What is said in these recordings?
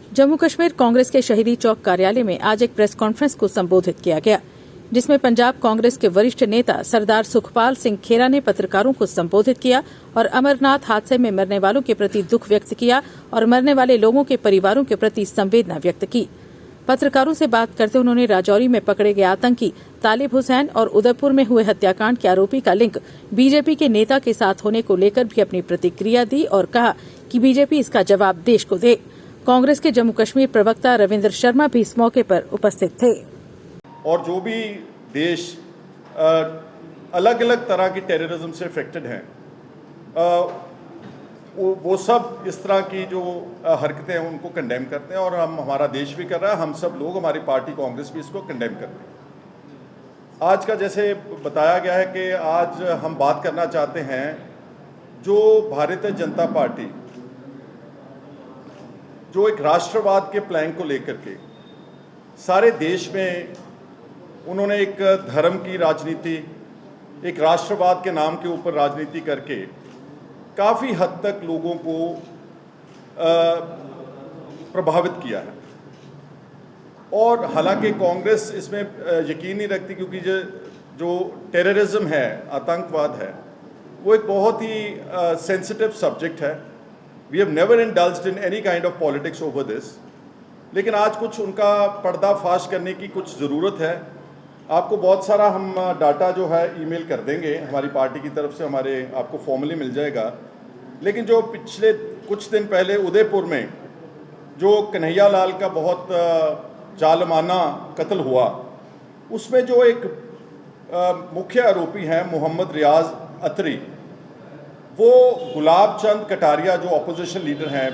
जम्मू कश्मीर कांग्रेस के शहीदी चौक कार्यालय में आज एक प्रेस कॉन्फ्रेंस को संबोधित किया गया, जिसमें पंजाब कांग्रेस के वरिष्ठ नेता सरदार सुखपाल सिंह खेरा ने पत्रकारों को संबोधित किया और अमरनाथ हादसे में मरने वालों के प्रति दुख व्यक्त किया और मरने वाले लोगों के परिवारों के प्रति संवेदना व्यक्त की। पत्रकारों से बात करते उन्होंने राजौरी में पकड़े गए आतंकी तालिब हुसैन और उदयपुर में हुए हत्याकांड के आरोपी का लिंक बीजेपी के नेता के साथ होने को लेकर भी अपनी प्रतिक्रिया दी और कहा कि बीजेपी इसका जवाब देश को दे। कांग्रेस के जम्मू कश्मीर प्रवक्ता रविंद्र शर्मा भी इस मौके पर उपस्थित थे। और जो भी देश अलग अलग तरह की टेररिज्म से अफेक्टेड हैं, वो सब इस तरह की जो हरकतें हैं उनको कंडेम करते हैं और हमारा देश भी कर रहा है, हम सब लोग, हमारी पार्टी कांग्रेस भी इसको कंडेम करते हैं। आज का जैसे बताया गया है कि आज हम बात करना चाहते हैं जो भारतीय जनता पार्टी जो एक राष्ट्रवाद के प्लान को लेकर के सारे देश में उन्होंने एक धर्म की राजनीति, एक राष्ट्रवाद के नाम के ऊपर राजनीति करके काफ़ी हद तक लोगों को प्रभावित किया है। और हालांकि कांग्रेस इसमें यकीन नहीं रखती, क्योंकि जो टेररिज्म है, आतंकवाद है, वो एक बहुत ही सेंसिटिव सब्जेक्ट है। We have never indulged in any kind of politics over this, लेकिन आज कुछ उनका पर्दाफाश करने की कुछ ज़रूरत है। आपको बहुत सारा हम डाटा जो है ईमेल कर देंगे हमारी पार्टी की तरफ से, हमारे आपको फॉर्मली मिल जाएगा। लेकिन जो पिछले कुछ दिन पहले उदयपुर में जो कन्हैया लाल का बहुत जालमाना कत्ल हुआ, उसमें जो एक मुख्य आरोपी हैं मोहम्मद रियाज अतरी, वो गुलाब चंद कटारिया जो अपोजिशन लीडर हैं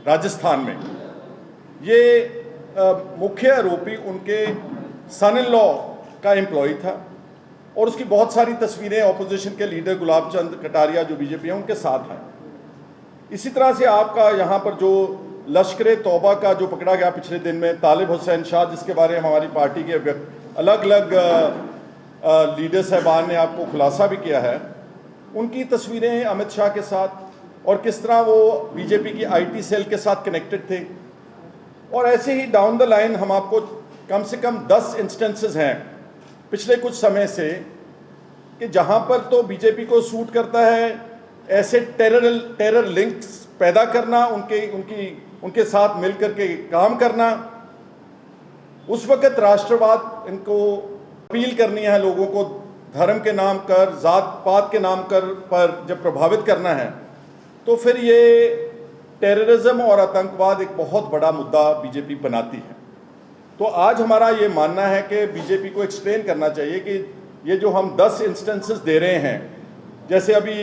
राजस्थान में, ये मुख्य आरोपी उनके सन इन लॉ का एम्प्लॉय था और उसकी बहुत सारी तस्वीरें अपोजिशन के लीडर गुलाब चंद कटारिया जो बीजेपी हैं उनके साथ हैं। इसी तरह से आपका यहाँ पर जो लश्कर तौबा का जो पकड़ा गया पिछले दिन में तालिब हुसैन शाह, जिसके बारे में हमारी पार्टी के अलग अलग लीडर साहबान ने आपको खुलासा भी किया है, उनकी तस्वीरें अमित शाह के साथ और किस तरह वो बीजेपी की आईटी सेल के साथ कनेक्टेड थे। और ऐसे ही डाउन द लाइन हम आपको कम से कम 10 इंस्टेंसेस हैं पिछले कुछ समय से कि जहां पर तो बीजेपी को सूट करता है ऐसे टेरर लिंक्स पैदा करना, उनके साथ मिलकर के काम करना। उस वक्त राष्ट्रवाद इनको अपील करनी है लोगों को, धर्म के नाम कर, जात पात के नाम पर जब प्रभावित करना है, तो फिर ये टेररिज्म और आतंकवाद एक बहुत बड़ा मुद्दा बीजेपी बनाती है। तो आज हमारा ये मानना है कि बीजेपी को एक्सप्लेन करना चाहिए कि ये जो हम 10 इंस्टेंसेस दे रहे हैं, जैसे अभी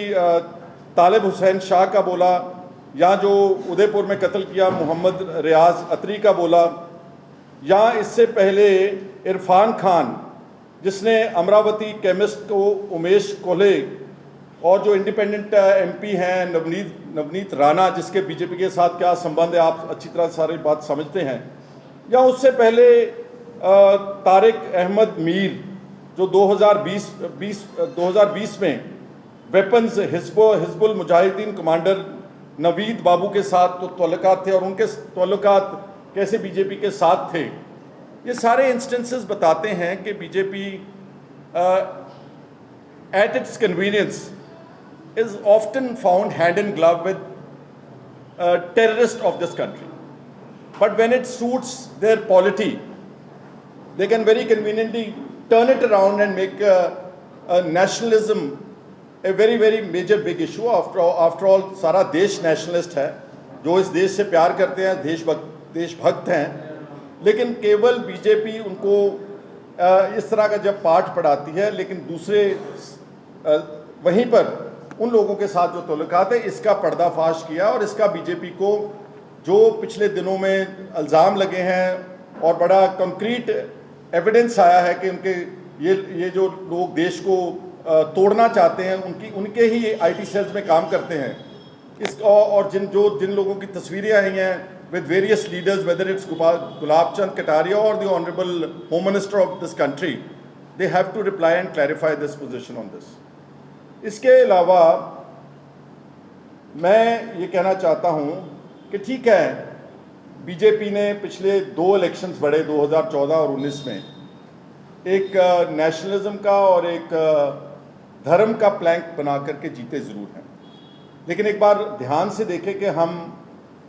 तालिब हुसैन शाह का बोला, या जो उदयपुर में कत्ल किया मोहम्मद रियाज अतरी का बोला, या इससे पहले इरफान खान जिसने अमरावती केमिस्ट को उमेश कोल्हे, और जो इंडिपेंडेंट एमपी हैं नवनीत राणा, जिसके बीजेपी के साथ क्या संबंध है आप अच्छी तरह सारी बात समझते हैं, या उससे पहले तारिक अहमद मीर जो 2020 में वेपन्स हिजबुल मुजाहिदीन कमांडर नवीद बाबू के साथ तो ताल्लुकात थे और उनके ताल्लुकात कैसे बीजेपी के साथ थे। ये सारे इंस्टेंसेस बताते हैं कि BJP at its convenience is often found hand in glove with terrorist of this country, but when it suits their polity they can very conveniently turn it around and make nationalism a very major big issue. After all सारा देश nationalist है, जो इस देश से प्यार करते हैं, देशभक्त हैं, लेकिन केवल बीजेपी उनको इस तरह का जब पाठ पढ़ाती है, लेकिन दूसरे वहीं पर उन लोगों के साथ जो ताल्लुकात है, इसका पर्दाफाश किया। और इसका बीजेपी को जो पिछले दिनों में इल्ज़ाम लगे हैं और बड़ा कंक्रीट एविडेंस आया है कि उनके ये जो लोग देश को तोड़ना चाहते हैं, उनके ही आईटी सेल्स में काम करते हैं। और जिन लोगों की तस्वीरें आई हैं with various leaders, whether it's Gulab Chand Kataria और the honourable home minister of this country, they have to reply and clarify this position on this. इसके अलावा मैं ये कहना चाहता हूँ कि ठीक है, बीजेपी ने पिछले 2 इलेक्शंस बड़े 2014 और 19 में एक नेशनलिज्म का और एक धर्म का प्लैंक बना करके जीते ज़रूर हैं, लेकिन एक बार ध्यान से देखें कि हम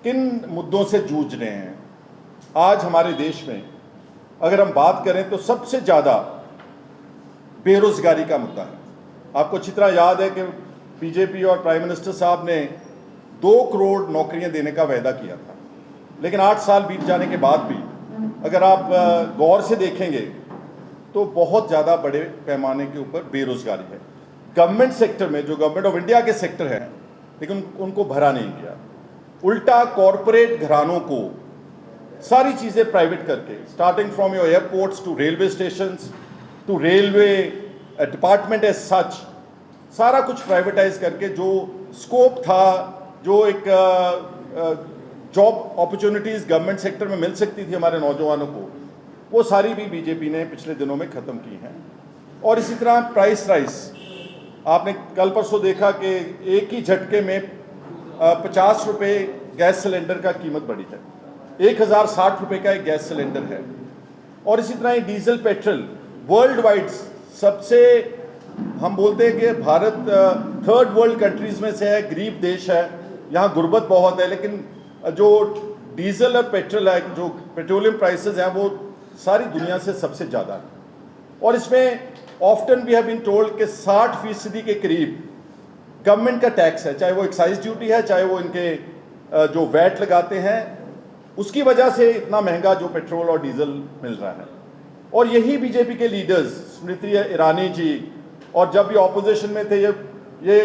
किन मुद्दों से जूझ रहे हैं। आज हमारे देश में अगर हम बात करें तो सबसे ज़्यादा बेरोज़गारी का मुद्दा है। आपको अच्छी तरह याद है कि बीजेपी और प्राइम मिनिस्टर साहब ने 2 करोड़ नौकरियां देने का वायदा किया था, लेकिन 8 साल बीत जाने के बाद भी अगर आप गौर से देखेंगे तो बहुत ज़्यादा बड़े पैमाने के ऊपर बेरोज़गारी है। गवर्नमेंट सेक्टर में, जो गवर्नमेंट ऑफ इंडिया के सेक्टर हैं, लेकिन उनको भरा नहीं गया। उल्टा कॉरपोरेट घरानों को सारी चीज़ें प्राइवेट करके, starting from your airports to railway stations to railway department as such, सारा कुछ प्राइवेटाइज करके जो स्कोप था, जो एक जॉब अपॉर्चुनिटीज़ गवर्नमेंट सेक्टर में मिल सकती थी हमारे नौजवानों को, वो सारी भी बीजेपी ने पिछले दिनों में ख़त्म की हैं। और इसी तरह प्राइस राइस, आपने कल परसों देखा कि एक ही झटके में 50 रुपये गैस सिलेंडर का कीमत बढ़ी है, 1060 रुपये का एक गैस सिलेंडर है। और इसी तरह डीजल पेट्रोल वर्ल्ड वाइड सबसे, हम बोलते हैं कि भारत 3rd वर्ल्ड कंट्रीज़ में से है, गरीब देश है, यहाँ गुर्बत बहुत है, लेकिन जो डीजल और पेट्रोल है, जो पेट्रोलियम प्राइसेस हैं, वो सारी दुनिया से सबसे ज़्यादा है। और इसमें often we have been told कि 60% के करीब गवर्नमेंट का टैक्स है, चाहे वो एक्साइज ड्यूटी है, चाहे वो इनके जो वैट लगाते हैं, उसकी वजह से इतना महंगा जो पेट्रोल और डीजल मिल रहा है। और यही बीजेपी के लीडर्स स्मृति ईरानी जी, और जब ये ऑपोजिशन में थे, ये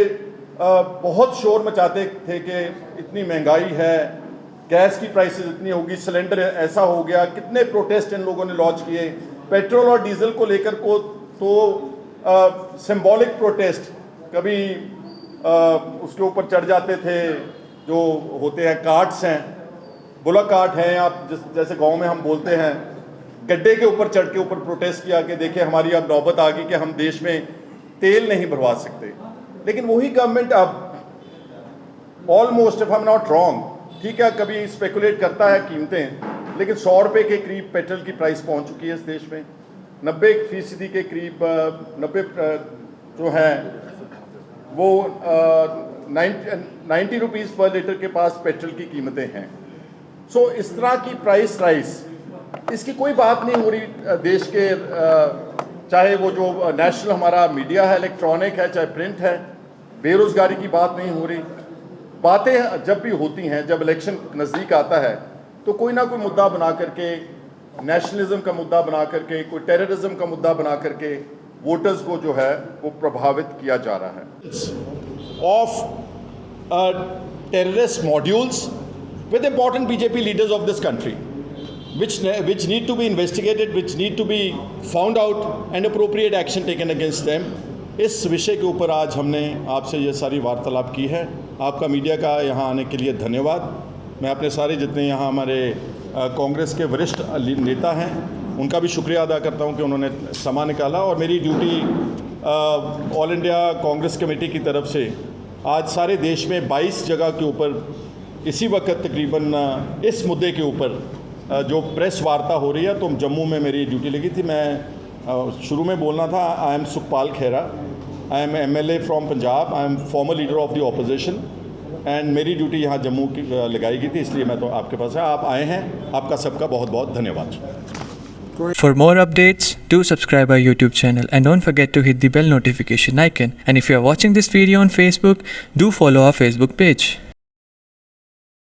बहुत शोर मचाते थे कि इतनी महंगाई है, गैस की प्राइसेस इतनी होगी, सिलेंडर ऐसा हो गया। कितने प्रोटेस्ट इन लोगों ने लॉन्च किए पेट्रोल और डीजल को लेकर को, तो सिंबॉलिक प्रोटेस्ट, कभी उसके ऊपर चढ़ जाते थे, जो होते हैं कार्ट्स हैं, बुला कार्ट हैं, आप जैसे गांव में हम बोलते हैं, गड्ढे के ऊपर चढ़ के ऊपर प्रोटेस्ट किया कि देखिए हमारी अब नौबत आ गई कि हम देश में तेल नहीं भरवा सकते। लेकिन वही गवर्नमेंट अब almost, if I am not wrong, ठीक है, कभी स्पेकुलेट करता है कीमतें, लेकिन 100 रुपये के करीब पेट्रोल की प्राइस पहुंच चुकी है इस देश में। 90% के करीब 90 जो हैं वो 90 रुपीज़ पर लीटर के पास पेट्रोल की कीमतें हैं। सो इस तरह की प्राइस राइस, इसकी कोई बात नहीं हो रही देश के, चाहे वो जो नेशनल हमारा मीडिया है, इलेक्ट्रॉनिक है, चाहे प्रिंट है, बेरोज़गारी की बात नहीं हो रही। बातें जब भी होती हैं, जब इलेक्शन नज़दीक आता है, तो कोई ना कोई मुद्दा बना करके, नेशनलिज्म का मुद्दा बना करके, कोई टेररिज्म का मुद्दा बना करके वोटर्स को जो है वो प्रभावित किया जा रहा है। Of terrorist modules with important BJP leaders of this country, which need to be investigated, which need to be found out and appropriate action taken against them. इस विषय के ऊपर आज हमने आपसे ये सारी वार्तालाप की है। आपका मीडिया का यहाँ आने के लिए धन्यवाद। मैं अपने सारे जितने यहाँ हमारे कांग्रेस के वरिष्ठ नेता हैं उनका भी शुक्रिया अदा करता हूँ कि उन्होंने समय निकाला। और मेरी duty all India Congress committee की तरफ से आज सारे देश में 22 जगह के ऊपर इसी वक्त तकरीबन इस मुद्दे के ऊपर जो प्रेस वार्ता हो रही है, तो जम्मू में मेरी ड्यूटी लगी थी। मैं शुरू में बोलना था, I am Sukhpal Khera, I am MLA from Punjab, I am farmer leader of the opposition, and मेरी ड्यूटी यहाँ जम्मू की लगाई गई थी, इसलिए मैं तो आपके पास है। आप आए हैं, आपका सबका बहुत बहुत धन्यवाद। For more updates, do subscribe our YouTube channel and don't forget to hit the bell notification icon. And if you are watching this video on Facebook, do follow our Facebook page.